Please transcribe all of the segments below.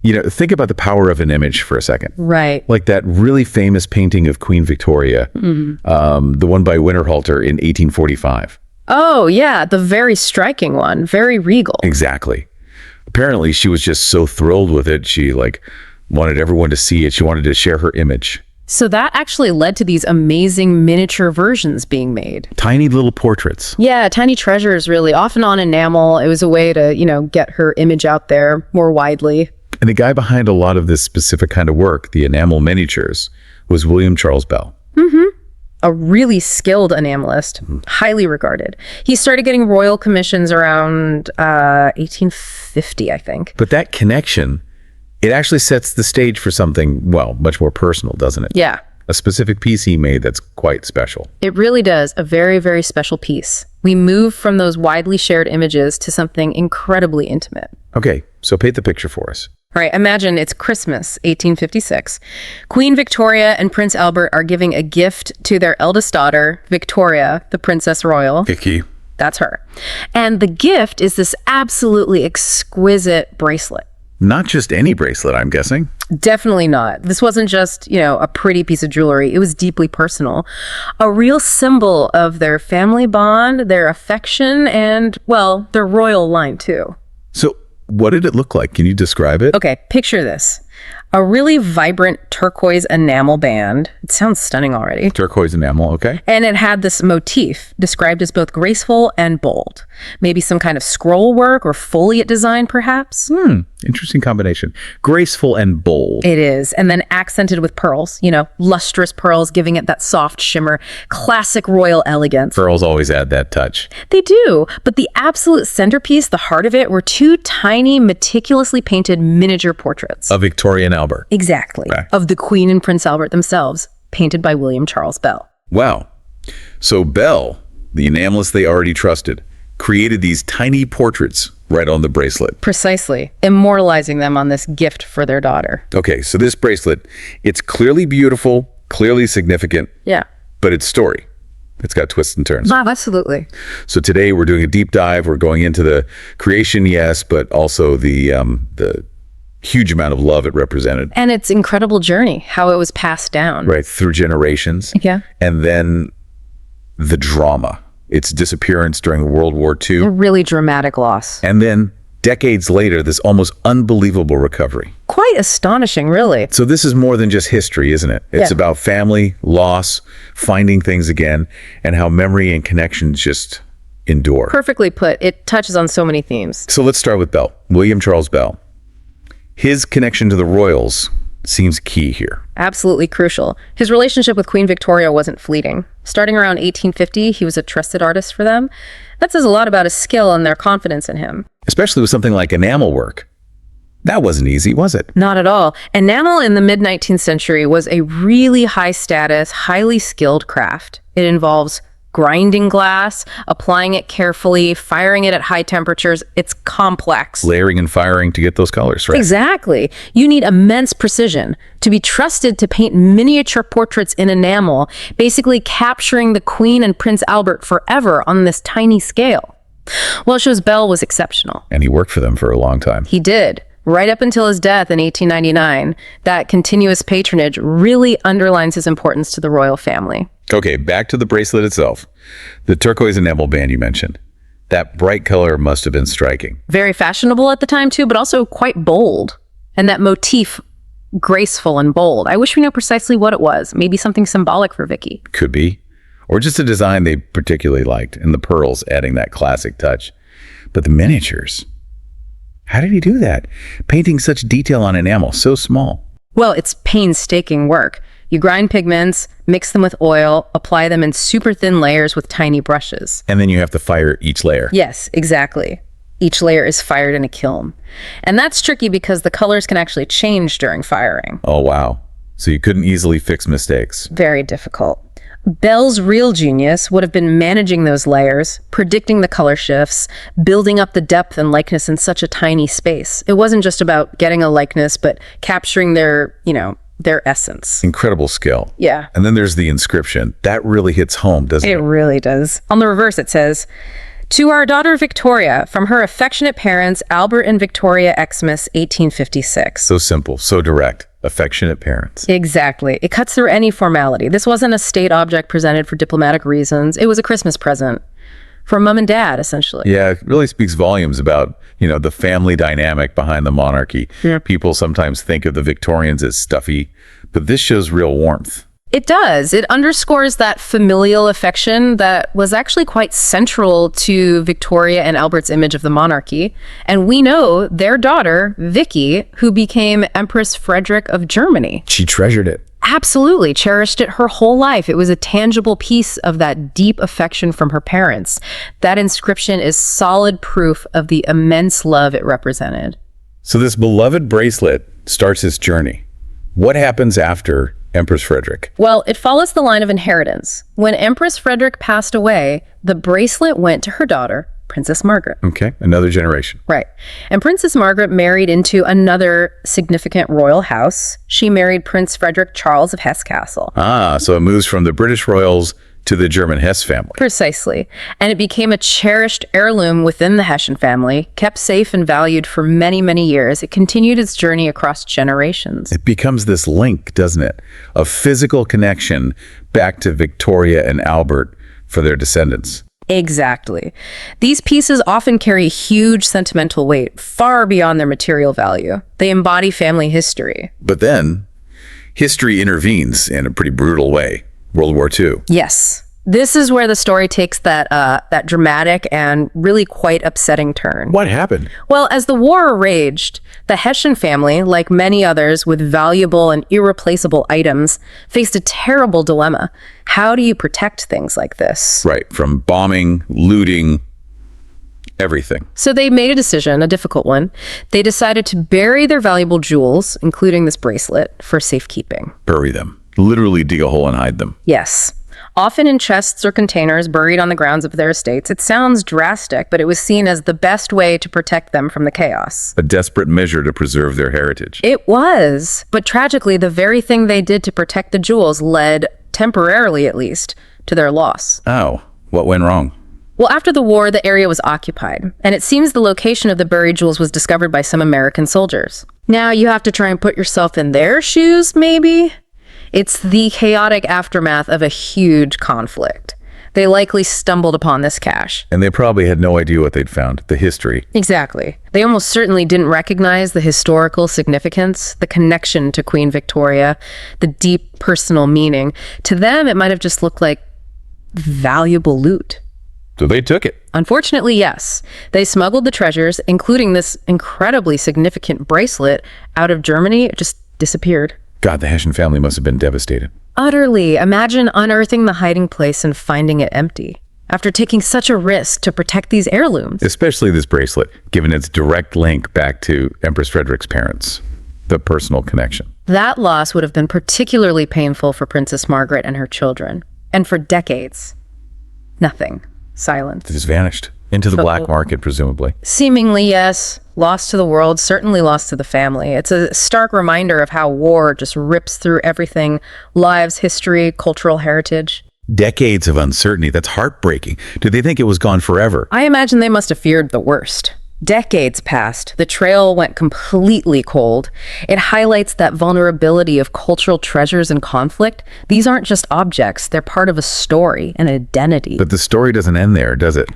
You know, think about the power of an image for a second. Right. Like that really famous painting of Queen Victoria, the one by Winterhalter in 1845. Oh, yeah, the very striking one, very regal. Exactly. Apparently, she was just so thrilled with it. She wanted everyone to see it. She wanted to share her image. So that actually led to these amazing miniature versions being made. Tiny little portraits. Yeah, tiny treasures, really, often on enamel. It was a way to, get her image out there more widely. And the guy behind a lot of this specific kind of work, the enamel miniatures, was William Charles Bell. A really skilled enamelist, highly regarded. He started getting royal commissions around 1850, I think. But that connection, it actually sets the stage for something, well, much more personal, doesn't it? Yeah. A specific piece he made that's quite special. It really does. A very, very special piece. We move from those widely shared images to something incredibly intimate. Okay, so paint the picture for us. All right, imagine it's Christmas, 1856. Queen Victoria and Prince Albert are giving a gift to their eldest daughter, Victoria, the Princess Royal. Vicky. That's her. And the gift is this absolutely exquisite bracelet. Not just any bracelet, I'm guessing. Definitely not. This wasn't just, a pretty piece of jewelry. It was deeply personal. A real symbol of their family bond, their affection, and, well, their royal line, too. So what did it look like? Can you describe it? Okay, picture this. A really vibrant turquoise enamel band. It sounds stunning already. Turquoise enamel, okay. And it had this motif described as both graceful and bold. Maybe some kind of scroll work or foliate design, perhaps? Interesting combination. Graceful and bold. It is. And then accented with pearls, lustrous pearls, giving it that soft shimmer. Classic royal elegance. Pearls always add that touch. They do. But the absolute centerpiece, the heart of it, were two tiny, meticulously painted miniature portraits. Of Victoria and Albert. Exactly. Okay. Of the Queen and Prince Albert themselves, painted by William Charles Bell. Wow. So Bell, the enamelist they already trusted, created these tiny portraits right on the bracelet. Precisely. Immortalizing them on this gift for their daughter. Okay, so this bracelet, it's clearly beautiful, clearly significant, Yeah. but it's story. It's got twists and turns. Absolutely. So today we're doing a deep dive. We're going into the creation, yes, but also the huge amount of love it represented. And its incredible journey, how it was passed down. Right, through generations. Yeah. And then the drama, its disappearance during World War A II. really dramatic loss. And then decades later, this almost unbelievable recovery. Quite astonishing, really. So this is more than just history, isn't it? It's about family, loss, finding things again, and how memory and connections just endure. Perfectly put. It touches on so many themes. So let's start with Bell, William Charles Bell. His connection to the royals seems key here. Absolutely crucial. His relationship with Queen Victoria wasn't fleeting. Starting around 1850, he was a trusted artist for them. That says a lot about his skill and their confidence in him. Especially with something like enamel work. That wasn't easy, was it? Not at all. Enamel in the mid-19th century was a really high-status, highly skilled craft. It involves grinding glass, applying it carefully, firing it at high temperatures. It's complex. Layering and firing to get those colors, right? Exactly. You need immense precision to be trusted to paint miniature portraits in enamel, basically capturing the Queen and Prince Albert forever on this tiny scale. Well, it shows Bell was exceptional. And he worked for them for a long time. He did. Right up until his death in 1899, that continuous patronage really underlines his importance to the royal family. Okay, back to the bracelet itself. The turquoise enamel band you mentioned. That bright color must have been striking. Very fashionable at the time, too, but also quite bold. And that motif, graceful and bold. I wish we knew precisely what it was. Maybe something symbolic for Vicky. Could be. Or just a design they particularly liked, and the pearls adding that classic touch. But the miniatures, how did he do that? Painting such detail on enamel, so small. Well, it's painstaking work. You grind pigments, mix them with oil, apply them in super thin layers with tiny brushes. And then you have to fire each layer. Yes, exactly. Each layer is fired in a kiln. And that's tricky because the colors can actually change during firing. Oh, wow. So you couldn't easily fix mistakes. Very difficult. Bell's real genius would have been managing those layers, predicting the color shifts, building up the depth and likeness in such a tiny space. It wasn't just about getting a likeness, but capturing their essence. Incredible skill. Yeah. And then there's the inscription. That really hits home, doesn't it? It really does. On the reverse, it says, To our daughter Victoria, from her affectionate parents, Albert and Victoria Xmas, 1856. So simple, so direct. Affectionate parents. Exactly. It cuts through any formality. This wasn't a state object presented for diplomatic reasons. It was a Christmas present for mom and dad, essentially. Yeah, it really speaks volumes about, the family dynamic behind the monarchy. Yeah. People sometimes think of the Victorians as stuffy, but this shows real warmth. It does. It underscores that familial affection that was actually quite central to Victoria and Albert's image of the monarchy. And we know their daughter, Vicky, who became Empress Frederick of Germany. She treasured it. Absolutely cherished it her whole life. It was a tangible piece of that deep affection from her parents. That inscription is solid proof of the immense love it represented. So this beloved bracelet starts its journey. What happens after Empress Frederick? Well, it follows the line of inheritance. When Empress Frederick passed away, the bracelet went to her daughter, Princess Margaret. Okay, another generation. Right. And Princess Margaret married into another significant royal house. She married Prince Frederick Charles of Hesse-Kassel. So it moves from the British royals to the German Hesse family. Precisely. And it became a cherished heirloom within the Hessian family, kept safe and valued for many, many years. It continued its journey across generations. It becomes this link, doesn't it? A physical connection back to Victoria and Albert for their descendants. Exactly. These pieces often carry huge sentimental weight, far beyond their material value. They embody family history. But then, history intervenes in a pretty brutal way. World War II. Yes. This is where the story takes that dramatic and really quite upsetting turn. What happened? Well, as the war raged, the Hessian family, like many others with valuable and irreplaceable items, faced a terrible dilemma. How do you protect things like this? Right, from bombing, looting, everything. So they made a decision, a difficult one. They decided to bury their valuable jewels, including this bracelet, for safekeeping. Bury them. Literally dig a hole and hide them. Yes. Often in chests or containers buried on the grounds of their estates. It sounds drastic, but it was seen as the best way to protect them from the chaos. A desperate measure to preserve their heritage. It was. But tragically, the very thing they did to protect the jewels led, temporarily at least, to their loss. Oh, what went wrong? Well, after the war, the area was occupied, and it seems the location of the buried jewels was discovered by some American soldiers. Now you have to try and put yourself in their shoes, maybe? It's the chaotic aftermath of a huge conflict. They likely stumbled upon this cache. And they probably had no idea what they'd found, the history. Exactly. They almost certainly didn't recognize the historical significance, the connection to Queen Victoria, the deep personal meaning. To them, it might have just looked like valuable loot. So they took it. Unfortunately, yes. They smuggled the treasures, including this incredibly significant bracelet, out of Germany. It just disappeared. God, the Hessian family must have been devastated. Utterly. Imagine unearthing the hiding place and finding it empty. After taking such a risk to protect these heirlooms. Especially this bracelet, given its direct link back to Empress Frederick's parents. The personal connection. That loss would have been particularly painful for Princess Margaret and her children. And for decades, nothing. Silence. It just vanished. Into the black market, presumably. Seemingly, yes. Lost to the world, certainly lost to the family. It's a stark reminder of how war just rips through everything. Lives, history, cultural heritage. Decades of uncertainty. That's heartbreaking. Did they think it was gone forever? I imagine they must have feared the worst. Decades passed. The trail went completely cold. It highlights that vulnerability of cultural treasures and conflict. These aren't just objects. They're part of a story, an identity. But the story doesn't end there, does it?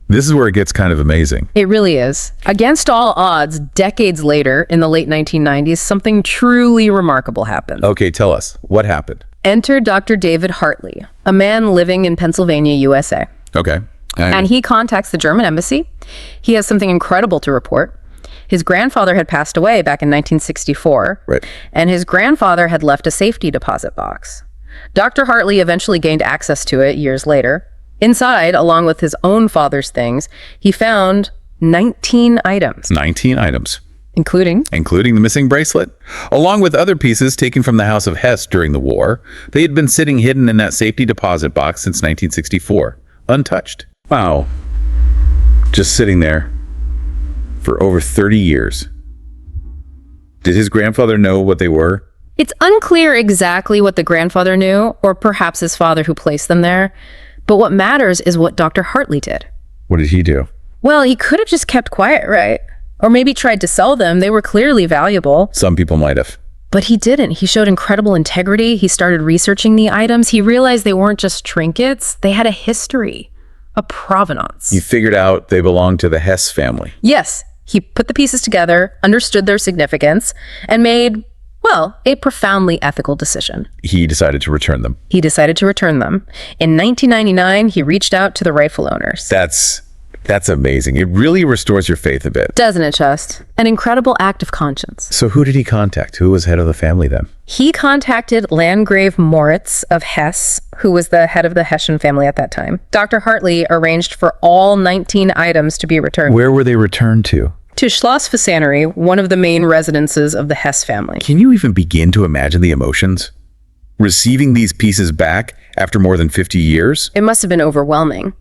This is where it gets kind of amazing. It really is. Against all odds, decades later, in the late 1990s, something truly remarkable happened. Okay, tell us. What happened? Enter Dr. David Hartley, a man living in Pennsylvania, USA. Okay. And he contacts the German embassy. He has something incredible to report. His grandfather had passed away back in 1964. Right. And his grandfather had left a safety deposit box. Dr. Hartley eventually gained access to it years later. Inside, along with his own father's things, he found 19 items. 19 items. Including the missing bracelet. Along with other pieces taken from the House of Hesse during the war, they had been sitting hidden in that safety deposit box since 1964, untouched. Wow. Just sitting there for over 30 years. Did his grandfather know what they were? It's unclear exactly what the grandfather knew, or perhaps his father who placed them there. But what matters is what Dr. Hartley did. What did he do? Well, he could have just kept quiet, right? Or maybe tried to sell them. They were clearly valuable. Some people might have. But he didn't. He showed incredible integrity. He started researching the items. He realized they weren't just trinkets. They had a history, a provenance. He figured out they belonged to the Hess family. Yes, he put the pieces together, understood their significance, and made, well, a profoundly ethical decision. He decided to return them. He decided to return them. In 1999, he reached out to the rightful owners. That's amazing. It really restores your faith a bit. Doesn't it just? An incredible act of conscience. So who did he contact? Who was head of the family then? He contacted Landgrave Moritz of Hesse, who was the head of the Hessian family at that time. Dr. Hartley arranged for all 19 items to be returned. Where were they returned to? To Schloss Fasanery, one of the main residences of the Hesse family. Can you even begin to imagine the emotions? Receiving these pieces back after more than 50 years? It must have been overwhelming.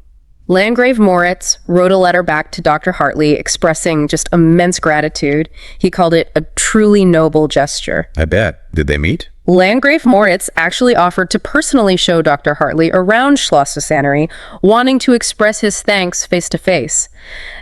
Landgrave Moritz wrote a letter back to Dr. Hartley expressing just immense gratitude. He called it a truly noble gesture. I bet. Did they meet? Landgrave Moritz actually offered to personally show Dr. Hartley around Schloss Fasanery, wanting to express his thanks face to face.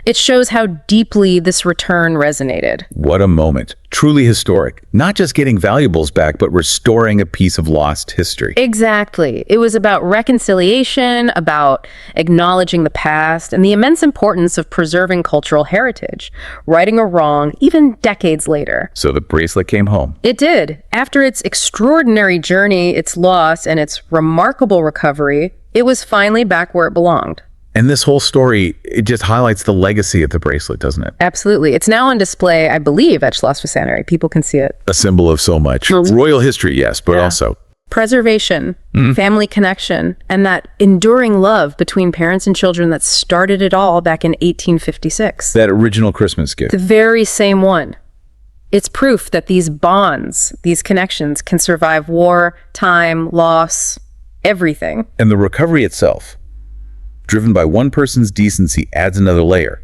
It shows how deeply this return resonated. What a moment. Truly historic. Not just getting valuables back, but restoring a piece of lost history. Exactly. It was about reconciliation, about acknowledging the past, and the immense importance of preserving cultural heritage, righting a wrong, even decades later. So the bracelet came home. It did. After its extraordinary journey, its loss, and its remarkable recovery, it was finally back where it belonged. And this whole story, it just highlights the legacy of the bracelet, doesn't it? Absolutely. It's now on display, I believe, at Schloss Fasanery. People can see it. A symbol of so much. Royal history, yes, but also Preservation, family connection, and that enduring love between parents and children that started it all back in 1856. that original Christmas gift. The very same one. It's proof that these bonds, these connections can survive war, time, loss, everything. And the recovery itself, driven by one person's decency, adds another layer.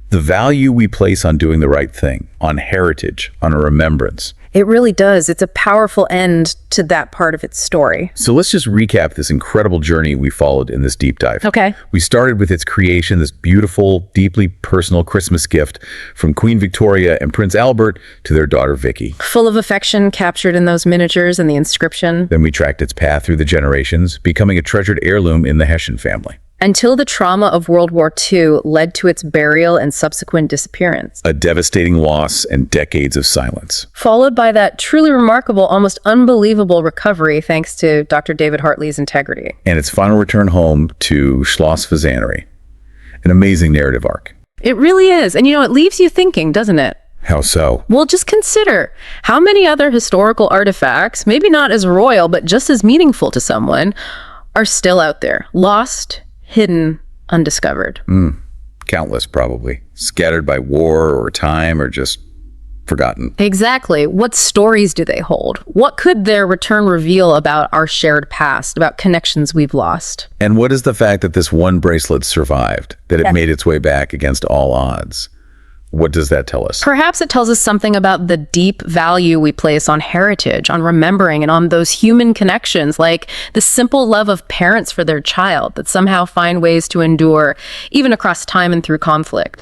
The value we place on doing the right thing, on heritage, on a remembrance. It really does. It's a powerful end to that part of its story. So let's just recap this incredible journey we followed in this deep dive. Okay. We started with its creation, this beautiful, deeply personal Christmas gift from Queen Victoria and Prince Albert to their daughter Vicky. Full of affection captured in those miniatures and the inscription. Then we tracked its path through the generations, becoming a treasured heirloom in the Hessian family. Until the trauma of World War II led to its burial and subsequent disappearance. A devastating loss and decades of silence. Followed by that truly remarkable, almost unbelievable recovery thanks to Dr. David Hartley's integrity. And its final return home to Schloss Fasanery. An amazing narrative arc. It really is. And it leaves you thinking, doesn't it? How so? Well, just consider how many other historical artifacts, maybe not as royal, but just as meaningful to someone, are still out there, lost, hidden, undiscovered. Countless, probably. Scattered by war or time or just forgotten. Exactly. What stories do they hold? What could their return reveal about our shared past, about connections we've lost? And what is the fact that this one bracelet survived, that it made its way back against all odds? What does that tell us? Perhaps it tells us something about the deep value we place on heritage, on remembering, and on those human connections, like the simple love of parents for their child that somehow find ways to endure, even across time and through conflict.